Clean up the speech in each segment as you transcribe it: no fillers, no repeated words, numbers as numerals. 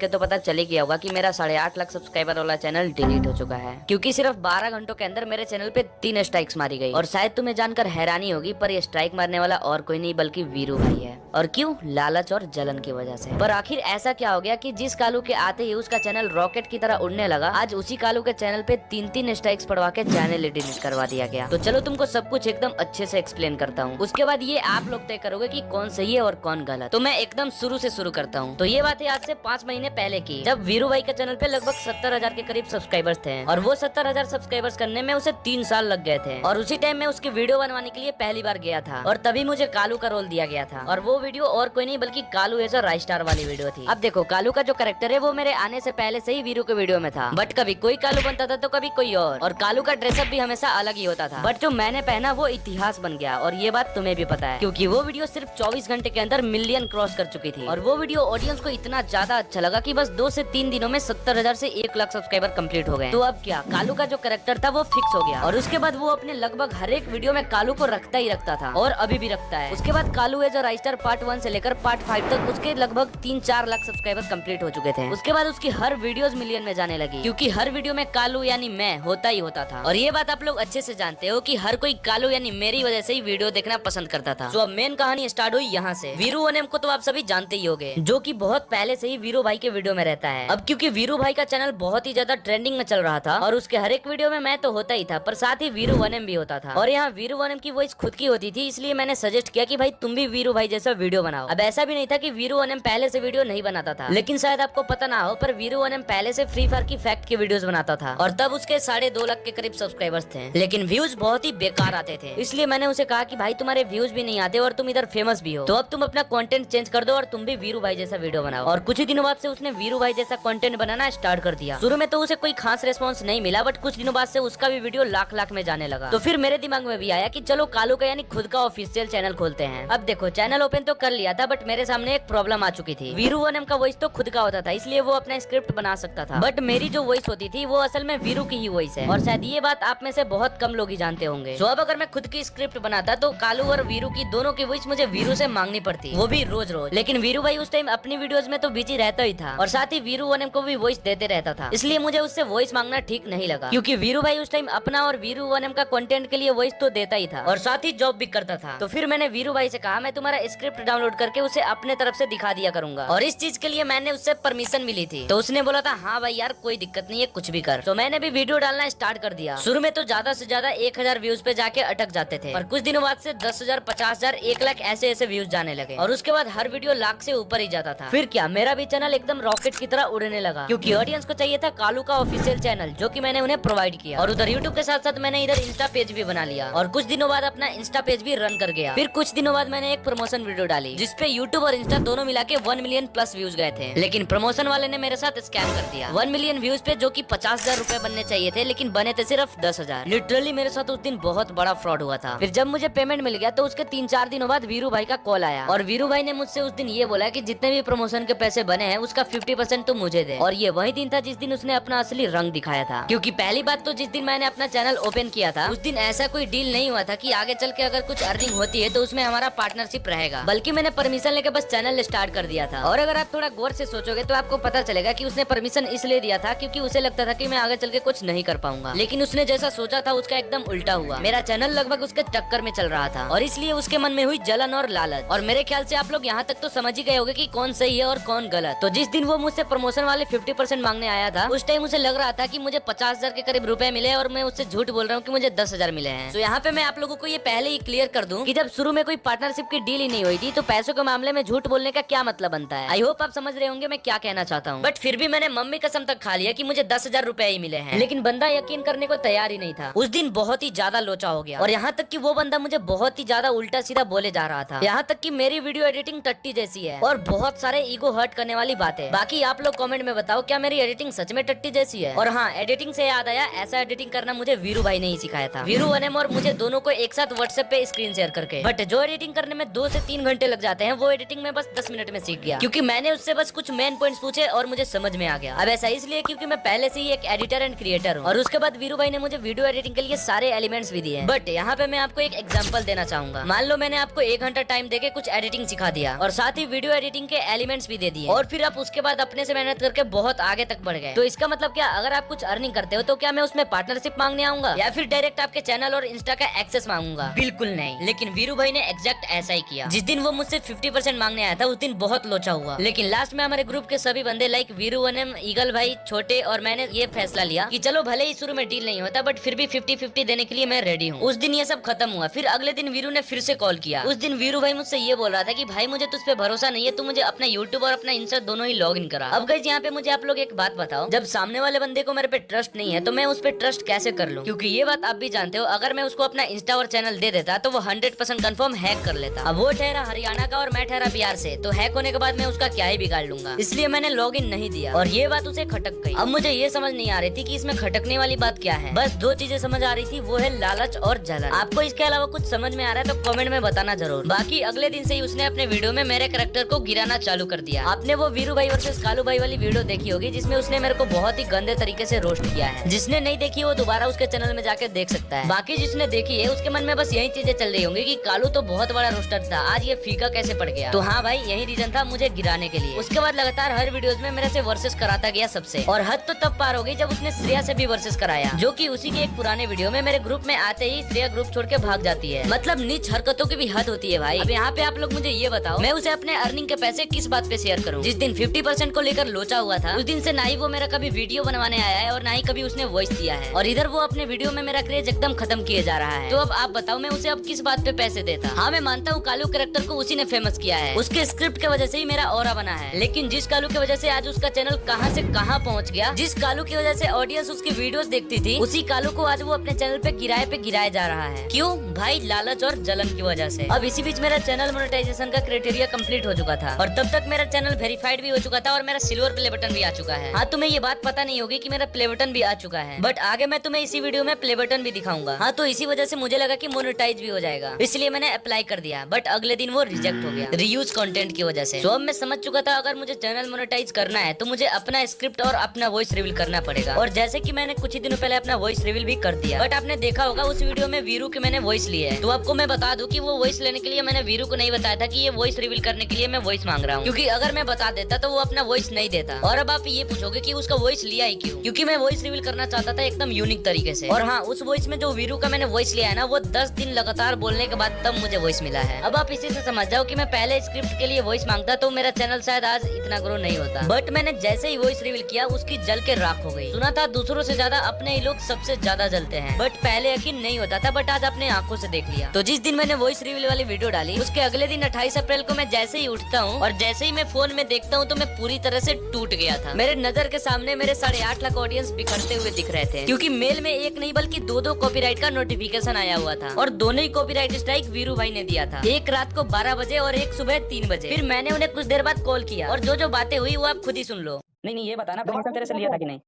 के तो पता चले गया होगा कि मेरा 8.5 लाख सब्सक्राइबर वाला चैनल डिलीट हो चुका है, क्योंकि सिर्फ 12 घंटों के अंदर मेरे चैनल पे 3 स्ट्राइक्स मारी गई। और शायद तुम्हें जानकर हैरानी होगी, पर ये स्ट्राइक मारने वाला और कोई नहीं बल्कि वीरू भाई है। और क्यों? लालच और जलन की वजह से। पर आखिर ऐसा क्या हो गया कि जिस कालू के आते ही उसका चैनल रॉकेट की तरह उड़ने लगा, आज उसी कालू के चैनल पे 3 स्ट्राइक्स पड़वा के चैनल डिलीट करवा दिया गया। तो चलो तुमको सब कुछ एकदम अच्छे से एक्सप्लेन करता हूँ, उसके बाद ये आप लोग तय करोगे कि कौन सही है और कौन गलत। तो मैं एकदम शुरू से शुरू करता हूँ। तो ये बात है आज से 5 महीने पहले की, जब वीरू भाई के चैनल पे लगभग 70,000 के करीब सब्सक्राइबर्स थे, और वो 70,000 सब्सक्राइबर्स करने में उसे 3 साल लग गए थे। और उसी टाइम में उसकी वीडियो बनवाने के लिए पहली बार गया था, और तभी मुझे कालू का रोल दिया गया था। और वो वीडियो और कोई नहीं बल्कि कालू एज अ राइस्टार वाली वीडियो थी। अब देखो, कालू का जो कैरेक्टर है वो मेरे आने से पहले से ही वीरू के वीडियो में था, बट कभी कोई कालू बनता था तो कभी कोई और कालू का ड्रेसअप भी हमेशा अलग ही होता था। बट जो मैंने पहना वो इतिहास बन गया, और ये बात तुम्हें भी पता है, क्योंकि वो वीडियो सिर्फ 24 घंटे के अंदर मिलियन क्रॉस कर चुकी थी। और वो वीडियो ऑडियंस को इतना ज्यादा अच्छा लगा कि बस 2 से 3 दिनों में 70,000 से 1 लाख सब्सक्राइबर कंप्लीट हो गए। तो अब क्या, कालू का जो कैरेक्टर था वो फिक्स हो गया, और उसके बाद वो अपने लगभग हर एक वीडियो में कालू को रखता ही रखता था, और अभी भी रखता है। उसके बाद कालू एज अ राइस्टार पार्ट 1 से लेकर पार्ट 5 तक उसके लगभग 3-4 लाख सब्सक्राइबर कंप्लीट हो चुके थे। उसके बाद उसकी हर वीडियोस मिलियन में जाने लगी, क्योंकि हर वीडियो में कालू यानी मैं होता ही होता था। और ये बात आप लोग अच्छे से जानते हो कि हर कोई कालू यानी मेरी वजह से ही वीडियो देखना पसंद करता था। तो अब मेन कहानी स्टार्ट हुई यहाँ से। वीरू वनम को तो आप सभी जानते ही होंगे, जो कि बहुत पहले से ही वीरू भाई के वीडियो में रहता है। अब क्योंकि वीरू भाई का चैनल बहुत ही ज्यादा ट्रेंडिंग में चल रहा था, और उसके हर एक वीडियो में मैं तो होता ही था, पर साथ ही वीरू वनम भी होता था। और यहाँ वीरू वनम की वॉइस खुद की होती थी, इसलिए मैंने सजेस्ट किया कि भाई तुम भी वीरू भाई जैसा वीडियो बनाओ। अब ऐसा भी नहीं था कि वीरू वनम पहले से वीडियो नहीं बनाता था, लेकिन शायद आपको पता ना हो, पर वीरू वनम पहले से फ्री फायर की फैक्ट की वीडियोस बनाता था, और तब उसके 2.5 लाख के करीब सब्सक्राइबर्स थे, लेकिन व्यूज बहुत ही बेकार आते थे। इसलिए मैंने उसे कहा कि भाई तुम्हारे व्यूज भी नहीं आते और तुम इधर फेमस भी हो, तो अब तुम अपना कंटेंट चेंज कर दो और तुम भी वीरू भाई जैसा वीडियो बनाओ। और कुछ ही दिनों बाद से उसने वीरू भाई जैसा कंटेंट बनाना स्टार्ट कर दिया। शुरू में तो उसे कोई खास रिस्पांस नहीं मिला, बट कुछ दिनों बाद से उसका भी वीडियो लाख में जाने लगा। तो फिर मेरे दिमाग में भी आया कि चलो कालू का यानी खुद का ऑफिशियल चैनल खोलते हैं। अब देखो, चैनल ओपन तो कर लिया था, बट मेरे सामने एक प्रॉब्लम आ चुकी थी। वीरू वनम का वॉइस तो खुद का होता था, इसलिए वो अपना स्क्रिप्ट बना सकता था, बट मेरी जो वॉइस होती थी वो असल में वीरू की ही वॉइस है, और शायद ये बात आप में से बहुत कम लोग ही जानते होंगे। तो अब अगर मैं खुद की स्क्रिप्ट बनाता तो कालू और वीरू की दोनों की वॉइस मुझे वीरू से मांगनी पड़ती, वो भी रोज रोज। लेकिन वीरू भाई उस टाइम अपनी वीडियोस में तो बिजी रहता ही था, और साथ ही वीरू वनम को भी वॉइस देते रहता था, इसलिए मुझे उससे वॉइस मांगना ठीक नहीं लगा, क्योंकि वीरू भाई उस टाइम अपना और वीरू वनम का कंटेंट के लिए वॉइस तो देता ही था, और साथ ही जॉब भी करता था। तो फिर मैंने वीरू भाई से कहा मैं तुम्हारा स्क्रिप्ट डाउनलोड करके उसे अपने तरफ से दिखा दिया करूंगा, और इस चीज के लिए मैंने उससे परमिशन मिली थी। तो उसने बोला था हाँ भाई यार कोई दिक्कत नहीं है, कुछ भी कर। तो मैंने भी वीडियो डालना स्टार्ट कर दिया। शुरू में तो ज्यादा से ज्यादा 1000 व्यूज पे जाके अटक जाते थे, और कुछ दिनों बाद से 10,000, 50,000, 1 लाख ऐसे व्यूज जाने लगे, और उसके बाद हर वीडियो लाख से ऊपर ही जाता था। फिर क्या, मेरा भी चैनल एकदम रॉकेट की तरह उड़ने लगा, क्योंकि ऑडियंस को चाहिए था कालू का ऑफिशियल चैनल, जो कि मैंने उन्हें प्रोवाइड किया। और उधर यूट्यूब के साथ साथ मैंने इधर इंस्टा पेज भी बना लिया, और कुछ दिनों बाद अपना इंस्टा पेज भी रन कर गया। फिर कुछ दिनों बाद मैंने एक प्रमोशन वीडियो डाली, जिसपे यूट्यूब और इंस्टा दोनों मिला के 1 मिलियन प्लस व्यूज गए थे, लेकिन प्रमोशन वाले ने मेरे साथ स्कैम कर दिया। 1 मिलियन व्यूज पे जो कि 50,000 रुपए बनने चाहिए थे, लेकिन बने थे सिर्फ 10,000। लिटरली मेरे साथ उस दिन बहुत बड़ा फ्रॉड हुआ था। फिर जब मुझे पेमेंट मिल गया तो उसके 3-4 दिनों बाद वीरू भाई का कॉल आया, और वीरू भाई ने मुझसे उस दिन ये बोला कि जितने भी प्रमोशन के पैसे बने हैं उसका 50% तो मुझे दे। और ये वही दिन था जिस दिन उसने अपना असली रंग दिखाया था, क्योंकि पहली बात तो जिस दिन मैंने अपना चैनल ओपन किया था उस दिन ऐसा कोई डील नहीं हुआ था कि आगे चल के अगर कुछ अर्निंग होती है तो उसमें हमारा पार्टनरशिप रहेगा, बल्कि मैंने परमिशन लेके बस चैनल स्टार्ट कर दिया था। और अगर आप थोड़ा गौर से सोचोगे तो आपको पता चलेगा कि उसने परमिशन इसलिए दिया था क्योंकि उसे लगता था कि मैं आगे चल के कुछ नहीं कर पाऊंगा, लेकिन उसने जैसा सोचा था उसका एकदम उल्टा हुआ। मेरा चैनल लगभग उसके टक्कर में चल रहा था, और इसलिए उसके मन में हुई जलन और लालच। और मेरे ख्याल से आप लोग यहाँ तक तो समझ ही गए होंगे कि कौन सही है और कौन गलत। तो जिस दिन वो मुझसे प्रमोशन वाले 50% मांगने आया था, उस टाइम उसे लग रहा था कि मुझे 50,000 के करीब रुपए मिले, और मैं उससे झूठ बोल रहा हूँ कि मुझे 10,000 मिले हैं। तो यहाँ पे मैं आप लोगों को ये पहले ही क्लियर कर दूं कि जब शुरू में कोई पार्टनरशिप की डील ही नहीं हुई थी तो पैसों के मामले में झूठ बोलने का क्या मतलब बनता है। आई होप आप समझ रहे होंगे मैं क्या कहना चाहता हूँ। बट फिर भी मैंने मम्मी कसम तक खा लिया कि मुझे 10,000 रुपए ही मिले हैं, लेकिन बंदा यकीन करने को तैयार ही नहीं था। उस दिन बहुत ही ज्यादा लोचा हो गया, और यहाँ तक कि वो बंदा मुझे बहुत ही ज्यादा उल्टा सीधा बोले जा रहा था, यहाँ तक कि मेरी वीडियो एडिटिंग टट्टी जैसी है, और बहुत सारे ईगो हर्ट करने वाली बातें। बाकी आप लोग कमेंट में बताओ क्या मेरी एडिटिंग सच में टट्टी जैसी है। और हाँ, एडिटिंग से याद आया, ऐसा एडिटिंग करना मुझे वीरू भाई ने ही सिखाया था, वीरू वनम और मुझे दोनों को एक साथ व्हाट्सएप पे स्क्रीन शेयर करके। बट जो एडिटिंग करने में 2 से 3 घंटे लग जाते हैं, वो एडिटिंग में बस 10 मिनट में सीख गया, क्योंकि मैंने उससे बस कुछ मेन पॉइंट्स पूछे और मुझे समझ में आ गया। अब ऐसा इसलिए क्योंकि मैं पहले से ही एक एडिटर एंड क्रिएटर हूँ, और उसके बाद वीरू भाई ने मुझे वीडियो एडिटिंग के लिए सारे एलिमेंट्स भी दिए। बट यहाँ पे मैं आपको एक एग्जांपल देना चाहूंगा। मान लो मैंने आपको 1 घंटा टाइम देके कुछ एडिटिंग सिखा दिया, और साथ ही वीडियो एडिटिंग के एलिमेंट्स भी दे दिए, और फिर आप उसके बाद अपने से मेहनत करके बहुत आगे तक बढ़ गए। तो इसका मतलब क्या, अगर आप कुछ अर्निंग करते हो तो क्या मैं उसमें पार्टनरशिप मांगने आऊंगा या फिर डायरेक्ट आपके चैनल और इंस्टा का एक्सेस मांगूंगा? बिल्कुल नहीं। लेकिन वीरू भाई ने एग्जैक्ट ऐसा ही किया। जिस दिन वो मुझसे 50% मांगने आया था उस दिन बहुत लोचा हुआ, लेकिन लास्ट में हमारे ग्रुप के सभी बंदे लाइक वीरू वनम, ईगल भाई, छोटे और मैंने ये फैसला लिया कि चलो भले ही शुरू में डील नहीं होता बट फिर भी 50-50 देने के लिए मैं रेडी हूँ। उस दिन ये सब खत्म हुआ। फिर अगले दिन वीरू ने फिर से कॉल किया। उस दिन वीरू भाई मुझसे ये बोल रहा था कि भाई मुझे तुझ पे भरोसा नहीं है, तू मुझे अपना यूट्यूब और अपना इंस्टा दोनों ही लॉग इन करा। अब गाइस यहाँ पे मुझे आप लोग एक बात बताओ, जब सामने वाले बंदे को मेरे पे ट्रस्ट नहीं है तो मैं उस पे ट्रस्ट कैसे कर लूं? क्योंकि ये बात आप भी जानते हो, अगर मैं उसको अपना इंस्टा और चैनल दे देता तो वो 100% कंफर्म हैक कर लेता। अब वो ठहरा हरियाणा का और मैं ठहरा बिहार से, तो हैक होने के बाद मैं उसका क्या ही बिगाड़ लूंगा। इसलिए मैंने लॉग इन नहीं दिया और ये बात उसे खटक गई। अब मुझे ये समझ नहीं आ रही थी कि इसमें खटकने वाली बात क्या है। बस दो चीजें समझ आ रही थी, वो है लालच और जलन। आपको इसके अलावा कुछ समझ में आ रहा है तो कमेंट में बताना जरूर। बाकी अगले दिन से ही उसने अपने वीडियो में मेरे कैरेक्टर को गिराना चालू कर दिया। आपने वो वीरू भाई वर्सेस कालू भाई वाली वीडियो देखी होगी जिसमें उसने मेरे को बहुत ही गंदे तरीके से रोस्ट किया है। जिसने नहीं देखी वो दोबारा उसके चैनल में जाके देख सकता है। बाकी जिसने देखी है उसके मन में बस यही चीजें चल रही होंगी कि कालू तो बहुत बड़ा रोस्टर था, आज ये फीका कैसे पड़ गया। तो हाँ भाई, यही रीजन था मुझे गिराने के लिए। उसके बाद लगातार हर वीडियोस में मेरे से वर्सेस कराता गया सबसे, और हद तो तब पार हो गई जब उसने श्रेया से भी वर्सेस कराया, जो कि उसी के एक पुराने वीडियो में मेरे ग्रुप में आते ही श्रेया ग्रुप छोड़ के भाग जाती है। मतलब नीच हरकतों की भी हद होती है भाई। अब यहाँ पे आप लोग मुझे ये बताओ, मैं उसे अपने अर्निंग के पैसे किस बात पे शेयर करूँ? जिस दिन 50% को लेकर लोचा हुआ था उस दिन से ना ही वो मेरा कभी वीडियो बनवाने आया है और ना ही कभी उसने वॉइस दिया है, और इधर वो अपने वीडियो में मेरा क्रेज एकदम खत्म किए जा रहा है। तो अब आप बताओ मैं उसे अब किस बात पे पैसे देता? हाँ मैं मानता हूँ कालू कैरेक्टर को उसी ने फेमस किया है, उसके स्क्रिप्ट के वजह से ही मेरा ऑरा बना है, लेकिन जिस कालू की वजह से आज उसका चैनल कहाँ से कहाँ पहुँच गया, जिस कालू की वजह से ऑडियंस उसकी वीडियोस देखती थी, उसी कालू को आज वो अपने चैनल पे गिराया जा रहा है। क्यों भाई? लालच और जलन की वजह से। अब इसी बीच मेरा चैनल मोनेटाइजेशन का क्राइटेरिया कंप्लीट हो चुका था और तब तक मेरा चैनल वेरीफाइड भी हो चुका था और मेरा सिल्वर प्ले बटन भी आ चुका है। हाँ तुम्हें ये बात पता नहीं होगी कि मेरा प्ले बटन भी आ चुका है, बट आगे मैं तुम्हें इसी वीडियो में प्ले बटन भी दिखाऊंगा। हाँ तो इसी वजह से मुझे लगा कि मोनेटाइज भी हो जाएगा, इसलिए मैंने अप्लाई कर दिया, बट अगले दिन वो रिजेक्ट हो गया रीयूज कंटेंट की वजह से। तो अब मैं समझ चुका था अगर मुझे चैनल मोनेटाइज करना है तो मुझे अपना स्क्रिप्ट और अपना वॉइस रिवील करना पड़ेगा, और जैसे कि मैंने कुछ ही दिनों पहले अपना वॉइस रिवील भी कर दिया। बट आपने देखा होगा उस वीडियो में वीरू की मैंने वॉइस ली है, तो आपको मैं बता दूं कि वो वॉइस लेने के लिए मैंने वीरू को नहीं बताया था कि ये वॉइस रिवील करने के लिए मैं वॉइस मांग रहा हूँ, क्योंकि अगर मैं बता देता तो वो अपना वॉइस नहीं देता। और अब आप ये पूछोगे कि उसका वॉइस लिया ही क्यों? क्योंकि मैं वॉइस रिवील करना चाहता था एकदम यूनिक तरीके से। और हाँ, उस वॉइस में जो वीरू का मैंने वॉइस लिया है ना, वो 10 दिन लगातार बोलने के बाद तब मुझे वॉइस मिला है। अब आप इसी से समझ जाओ कि मैं पहले स्क्रिप्ट के लिए वॉइस मांगता तो मेरा चैनल शायद आज इतना ग्रो नहीं होता, बट मैंने जैसे ही वॉइस रिवील किया उसकी जल के राख हो गई। सुना था दूसरों से ज्यादा अपने ही लोग सबसे ज्यादा जलते हैं, बट पहले यकीन नहीं होता था, बट आज अपने आंखों से देख लिया। तो जिस दिन मैंने वॉइस रिवील वाली वीडियो डाली उसके अगले दिन 28 अप्रैल को मैं जैसे ही उठता हूँ और जैसे ही मैं फोन में देखता हूँ तो मैं पूरी तरह से टूट गया था। मेरे नजर के सामने मेरे 8.5 लाख ऑडियंस बिखरते हुए दिख रहे थे, क्योंकि मेल में एक नहीं बल्कि दो कॉपीराइट का नोटिफिकेशन आया हुआ था, और दोनों ही कॉपीराइट स्ट्राइक वीरू भाई ने दिया था, एक रात को 12 बजे और एक सुबह 3 बजे। फिर मैंने उन्हें कुछ देर बाद कॉल किया और जो बातें हुई वो आप खुद ही सुन लो। नहीं ये बताना परमिशन तेरे से लिया था कि नहीं?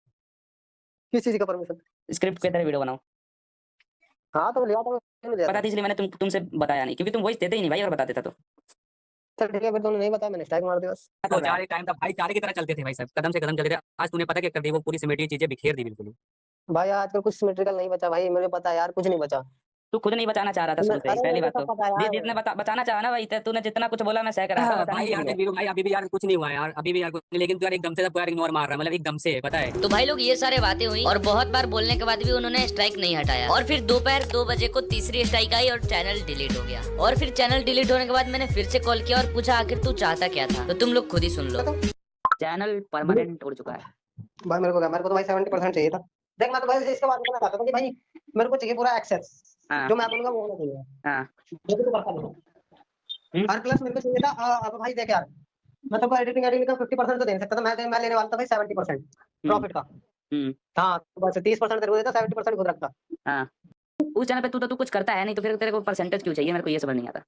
किस चीज का परमिशन? स्क्रिप्ट के तरह वीडियो बनाओ। हाँ तो लिया था, मैंने लिया पता था। थी इसलिए मैंने तुमसे बताया नहीं, क्योंकि तुम वॉइस देते ही नहीं भाई, और बता देता तो। चल ठीक है, फिर तुमने नहीं बताया, मैंने स्ट्राइक मार दिया बस। तो चार एक टाइम था भाई, चारे की तरह चलते थे भाई सब, कदम से कदम चलते थे। आज तूने पता क्या कर दी, वो पूरी सिमेटी चीजें बिखेर दी बिल्कुल। भाई आजकल कुछ सिमेट्रिकल नहीं बचा भाई, मुझे पता है यार, कुछ नहीं बचा। तू खुद नहीं बचाना चाह रहा था शुरू से ही, पहली बात तो पता यार। जितने बचाना चाहा ना भाई, तूने जितना कुछ बोला मैं सह कर रहा था भाई यार वीरू भाई, अभी भी यार कुछ नहीं हुआ यार, अभी भी यार कुछ नहीं, लेकिन तू यार एकदम से सब यार इग्नोर मार रहा है, मतलब एकदम से, पता है। तो भाई लोग ये सारे बातें हुई और बहुत बार बोलने के बाद भी उन्होंने स्ट्राइक नहीं हटाया, और फिर दोपहर 2 बजे को तीसरी स्ट्राइक आई और चैनल डिलीट हो गया। और फिर चैनल डिलीट होने के बाद मैंने फिर से कॉल किया और पूछा आखिर तू चाहता क्या था, तो तुम लोग खुद ही सुन लो। चैनल परमानेंट उड़ चुका है भाई मेरे को तो भाई 70% चाहिए था। देख मैं तो भाई इसके बाद कहना चाहता था कि भाई मेरे को चाहिए पूरा एक्सेस, हाँ। जो मैं बोलूंगा वो होना चाहिए। हाँ। ये तो करता नहीं। और प्लस मेरे को चाहिए था, अब भाई देख यार, मैं तो एडिटिंग का 50% तो दे नहीं सकता था, मैं लेने वाला था भाई 70% प्रॉफिट का। हाँ तो बस 30% तेरे को देता, 70% खुद रखता। हाँ। उस चैनल पे तू कुछ करता है नहीं, तो फिर तेरे को परसेंटेज क्यों चाहिए? मेरे को ये समझ नहीं आता।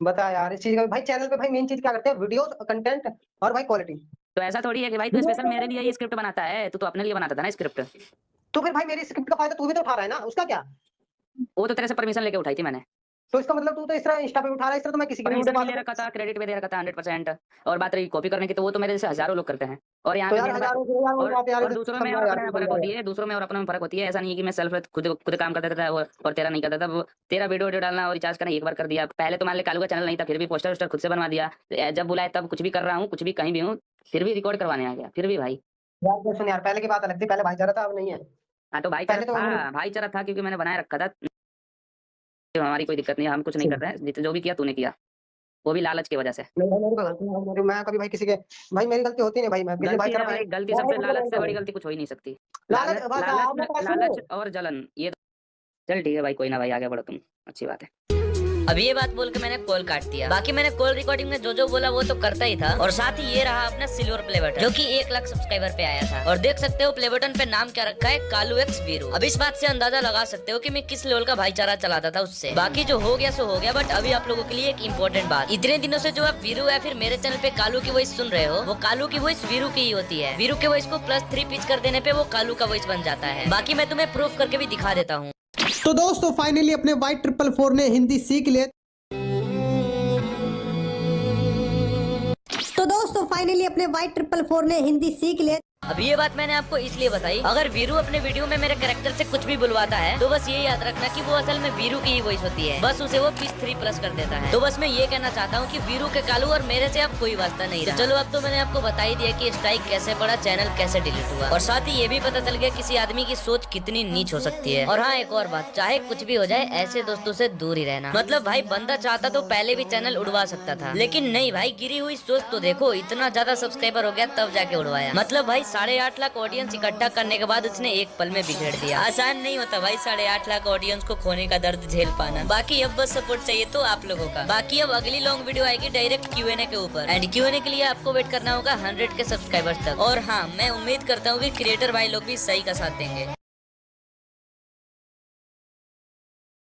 बता यार इस चीज का भाई, चैनल पे भाई मेन चीज क्या करते हैं, वीडियोस, कंटेंट और भाई क्वालिटी। तो ऐसा थोड़ी है कि भाई तू स्पेशल मेरे लिए ये स्क्रिप्ट बनाता है, तू तो अपने लिए बनाता था ना स्क्रिप्ट। तो फिर भाई मेरी स्क्रिप्ट का फायदा तू भी तो उठा रहा है ना, उसका क्या? वो तो तेरे से परमिशन लेके उठाई थी मैंने। तो इसका मतलब तू तो इस तरह इंस्टा पे उठा रहा है, इस तरह तो मैं किसी की परमिशन भी दे रखा था, क्रेडिट भी दे रखा था 100%। और बात रही कॉपी करने की, तो वो तो मेरे से हजारों लोग करते हैं। और यहाँ तो पे यार और दूसरों में और अपने में फर्क होती है, दूसरों में और अपने में फर्क होती है। ऐसा नहीं है कि मैं सेल्फ खुद काम करता था और तेरा नहीं करता था। वो तेरा वीडियो डालना और रिचार्ज करना एक बार कर दिया। पहले तो मान ले कालू का चैनल नहीं था, फिर भी पोस्टर वोस्टर खुद से बनवा दिया। जब बुलाए तब कुछ भी कर रहा हूँ, कुछ भी कहीं भी हूँ, फिर भी रिकॉर्ड करवाने आ गया, फिर भी भाई। यार देख सुन यार, पहले की बात अलग थी, पहले भाईचारा था, अब नहीं है। हाँ तो भाईचारा पहले तो था, भाईचारा था क्योंकि मैंने बनाए रखा था। तो हमारी कोई दिक्कत नहीं है, हम कुछ नहीं कर रहे हैं, जो भी किया तूने किया, वो भी लालच की वजह से। नहीं भाई, मेरी गलती है, मैं कभी भाई किसी के, भाई मेरी गलती होती नहीं भाई, मैं किसी गलती है भाईचारा भाई, भाई गलती सबसे, लालच से बड़ी गलती कुछ हो ही नहीं सकती। लालच लालच, बस आप लोग बात सुनो। लालच और जलन, ये चल ठीक है भाई, कोई ना भाई, आगे बढ़ो तुम, अच्छी बात है। अब ये बात बोल के मैंने कॉल काट दिया। बाकी मैंने कॉल रिकॉर्डिंग में जो बोला वो तो करता ही था, और साथ ही ये रहा अपना सिल्वर प्ले बटन, जो कि 1 लाख सब्सक्राइबर पे आया था। और देख सकते हो प्ले बटन पे नाम क्या रखा है, कालू एक्स वीरू। अब इस बात से अंदाजा लगा सकते हो कि मैं किस लेवल का भाईचारा चलाता था उससे। बाकी जो हो गया सो हो गया, बट अभी आप लोगों के लिए एक इम्पोर्टेंट बात, इतने दिनों से जो आप वीरू या फिर मेरे चैनल पे कालू की वॉइस सुन रहे हो, वो कालू की वॉइस वीरू की ही होती है। वीरू के वॉइस को +3 पिच कर देने पे वो कालू का वॉइस बन जाता है। बाकी मैं तुम्हें प्रूफ करके भी दिखा देता हूँ। तो दोस्तों फाइनली अपने Y444 ने हिंदी सीख लिया। तो दोस्तों फाइनली अपने Y444 ने हिंदी सीख लिया। अब ये बात मैंने आपको इसलिए बताई, अगर वीरू अपने वीडियो में मेरे कैरेक्टर से कुछ भी बुलवाता है तो बस ये याद रखना कि वो असल में वीरू की ही वॉइस होती है, बस उसे वो +3 कर देता है। तो बस मैं ये कहना चाहता हूँ कि वीरू के कालू और मेरे से अब कोई वास्ता नहीं रहा। तो चलो अब तो मैंने आपको बता ही दिया कि स्ट्राइक कैसे पड़ा, चैनल कैसे डिलीट हुआ, और साथ ही ये भी पता चल गया किसी आदमी की सोच कितनी नीच हो सकती है। और हाँ, एक और बात, चाहे कुछ भी हो जाए ऐसे दोस्तों से दूर ही रहना। मतलब भाई बंदा चाहता तो पहले भी चैनल उड़वा सकता था, लेकिन नहीं भाई, गिरी हुई सोच तो देखो, इतना ज्यादा सब्सक्राइबर हो गया तब जाके उड़वाया। मतलब भाई 8.5 लाख ऑडियंस इकट्ठा करने के बाद उसने एक पल में बिगड़ दिया। आसान नहीं होता भाई 8.5 लाख ऑडियंस को खोने का दर्द झेल पाना। बाकी अब बस सपोर्ट चाहिए तो आप लोगों का। बाकी अब अगली लॉन्ग वीडियो आएगी डायरेक्ट Q&A के ऊपर, एंड Q&A के लिए आपको वेट करना होगा 100 के सब्सक्राइबर्स तक। और हाँ, मैं उम्मीद करता हूँ कि क्रिएटर भाई लोग भी सही का साथ देंगे।